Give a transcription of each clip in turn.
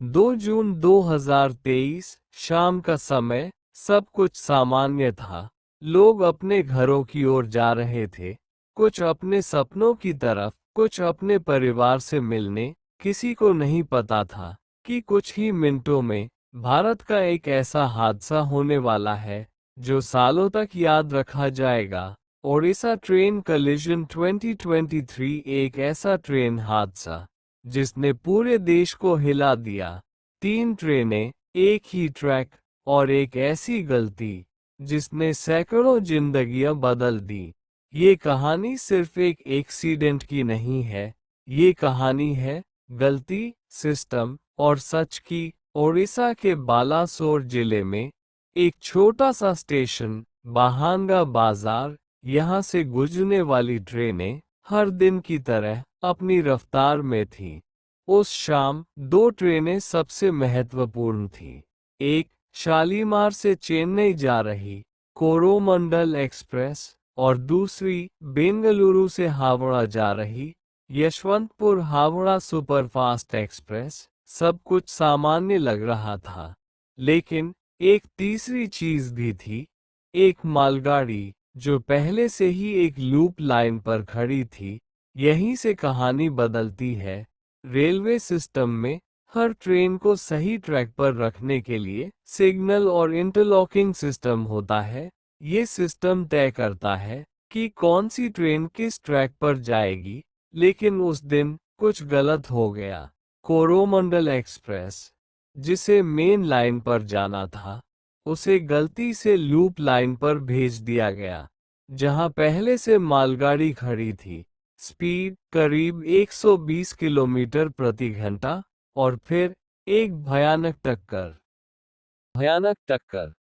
2 जून 2023 शाम का समय। सब कुछ सामान्य था। लोग अपने घरों की ओर जा रहे थे, कुछ अपने सपनों की तरफ, कुछ अपने परिवार से मिलने। किसी को नहीं पता था कि कुछ ही मिनटों में भारत का एक ऐसा हादसा होने वाला है जो सालों तक याद रखा जाएगा। ओडिशा ट्रेन कलिजन 2023 एक ऐसा ट्रेन हादसा जिसने पूरे देश को हिला दिया। 3 ट्रेनें, एक ही ट्रैक, और एक ऐसी गलती जिसने सैकड़ों जिंदगियां बदल दी। ये कहानी सिर्फ एक एक्सीडेंट की नहीं है, ये कहानी है गलती, सिस्टम और सच की। ओडिशा के बालासोर जिले में एक छोटा सा स्टेशन, बाहांगा बाजार, यहाँ से गुजरने वाली ट्रेनें हर दिन की तरह अपनी रफ्तार में थीं। उस शाम 2 ट्रेनें सबसे महत्वपूर्ण थीं। एक शालीमार से चेन्नई जा रही कोरोमंडल एक्सप्रेस और दूसरी बेंगलुरु से हावड़ा जा रही यशवंतपुर हावड़ा सुपरफास्ट एक्सप्रेस। सब कुछ सामान्य लग रहा था, लेकिन एक तीसरी चीज भी थी। एक मालगाड़ी जो पहले से ही एक लूप लाइन पर खड़ी थी। यहीं से कहानी बदलती है। रेलवे सिस्टम में हर ट्रेन को सही ट्रैक पर रखने के लिए सिग्नल और इंटरलॉकिंग सिस्टम होता है। ये सिस्टम तय करता है कि कौन सी ट्रेन किस ट्रैक पर जाएगी। लेकिन उस दिन कुछ गलत हो गया। कोरोमंडल एक्सप्रेस, जिसे मेन लाइन पर जाना था, उसे गलती से लूप लाइन पर भेज दिया गया, जहां पहले से मालगाड़ी खड़ी थी। स्पीड करीब 120 किलोमीटर प्रति घंटा। और फिर एक भयानक टक्कर,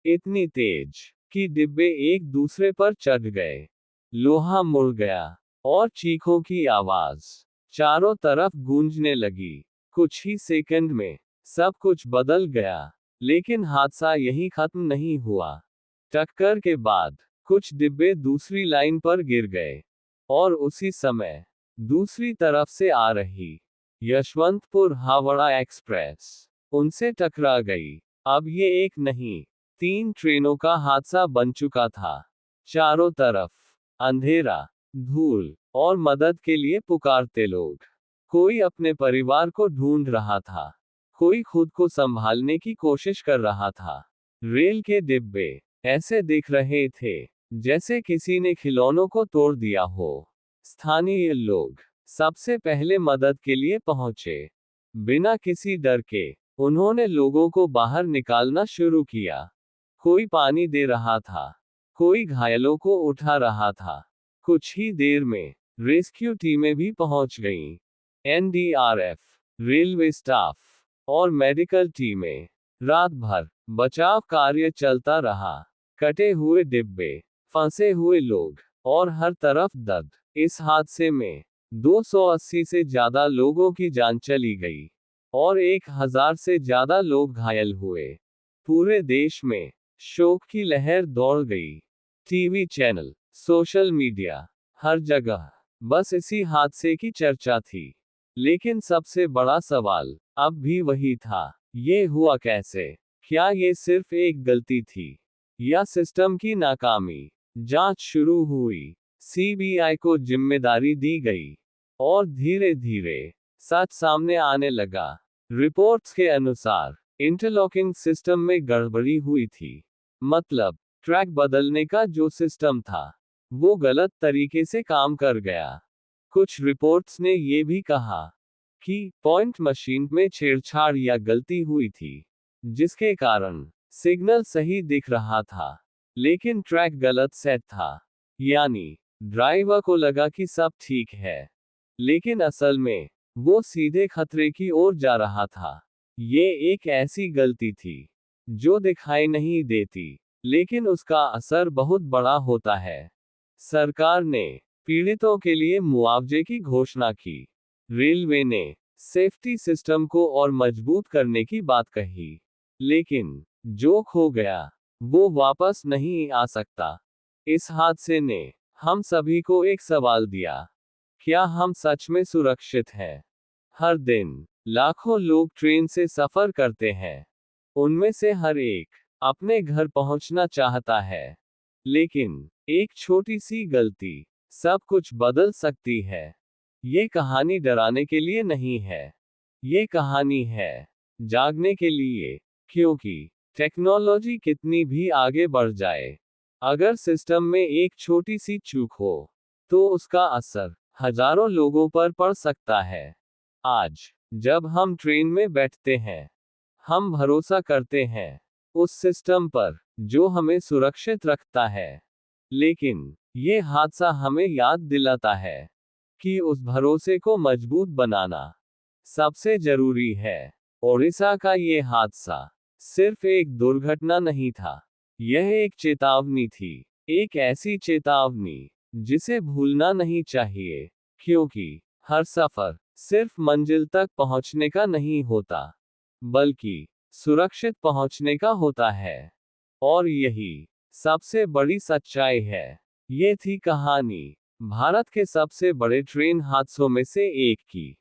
इतनी तेज कि डिब्बे एक दूसरे पर चढ़ गए। लोहा मुड़ गया और चीखों की आवाज चारों तरफ गूंजने लगी। कुछ ही सेकंड में सब कुछ बदल गया। लेकिन हादसा यहीं खत्म नहीं हुआ। टक्कर के बाद कुछ डिब्बे दूसरी लाइन पर गिर गए, और उसी समय दूसरी तरफ से आ रही यशवंतपुर हावड़ा एक्सप्रेस उनसे टकरा गई। अब ये एक नहीं, 3 ट्रेनों का हादसा बन चुका था। चारों तरफ अंधेरा, धूल और मदद के लिए पुकारते लोग। कोई अपने परिवार को ढूंढ रहा था, कोई खुद को संभालने की कोशिश कर रहा था। रेल के डिब्बे ऐसे दिख रहे थे जैसे किसी ने खिलौनों को तोड़ दिया हो। स्थानीय लोग सबसे पहले मदद के लिए पहुंचे। बिना किसी डर के उन्होंने लोगों को बाहर निकालना शुरू किया। कोई पानी दे रहा था, कोई घायलों को उठा रहा था। कुछ ही देर में रेस्क्यू टीमें भी पहुंच गईं। एनडीआरएफ, रेलवे स्टाफ और मेडिकल टीमें। रात भर बचाव कार्य चलता रहा। कटे हुए डिब्बे, फंसे हुए लोग, और हर तरफ दर्द। इस हादसे में 280 से ज्यादा लोगों की जान चली गई और 1000 से ज्यादा लोग घायल हुए। पूरे देश में शोक की लहर दौड़ गई। टीवी चैनल, सोशल मीडिया, हर जगह बस इसी हादसे की चर्चा थी। लेकिन सबसे बड़ा सवाल अब भी वही था, ये हुआ कैसे? क्या ये सिर्फ एक गलती थी या सिस्टम की नाकामी? जांच शुरू हुई, सीबीआई को जिम्मेदारी दी गई, और धीरे धीरे सच सामने आने लगा। रिपोर्ट्स के अनुसार इंटरलॉकिंग सिस्टम में गड़बड़ी हुई थी। मतलब, ट्रैक बदलने का जो सिस्टम था, वो गलत तरीके से काम कर गया। कुछ रिपोर्ट्स ने ये भी कहा कि पॉइंट मशीन में छेड़छाड़ या गलती हुई थी, जिसके कारण सिग्नल सही दिख रहा था, लेकिन ट्रैक गलत सेट था। यानी ड्राइवर को लगा कि सब ठीक है, लेकिन असल में वो सीधे खतरे की ओर जा रहा था। ये एक ऐसी गलती थी जो दिखाई नहीं देती, लेकिन उसका असर बहुत बड़ा होता है। सरकार ने पीड़ितों के लिए मुआवजे की घोषणा की। रेलवे ने सेफ्टी सिस्टम को और मजबूत करने की बात कही। लेकिन जो खो गया, वो वापस नहीं आ सकता। इस हादसे ने हम सभी को एक सवाल दिया, क्या हम सच में सुरक्षित हैं? हर दिन लाखों लोग ट्रेन से सफर करते हैं। उनमें से हर एक अपने घर पहुंचना चाहता है। लेकिन एक छोटी सी गलती सब कुछ बदल सकती है। ये कहानी डराने के लिए नहीं है। ये कहानी है जागने के लिए। क्योंकि टेक्नोलॉजी कितनी भी आगे बढ़ जाए, अगर सिस्टम में एक छोटी सी चूक हो, तो उसका असर हजारों लोगों पर पड़ सकता है। आज जब हम ट्रेन में बैठते हैं, हम भरोसा करते हैं उस सिस्टम पर जो हमें सुरक्षित रखता है। लेकिन ये हादसा हमें याद दिलाता है कि उस भरोसे को मजबूत बनाना सबसे जरूरी है। ओडिशा का ये हादसा सिर्फ एक दुर्घटना नहीं था, यह एक चेतावनी थी। एक ऐसी चेतावनी जिसे भूलना नहीं चाहिए, क्योंकि हर सफर सिर्फ मंजिल तक पहुंचने का नहीं होता, बल्कि सुरक्षित पहुंचने का होता है। और यही सबसे बड़ी सच्चाई है। ये थी कहानी भारत के सबसे बड़े ट्रेन हादसों में से एक की।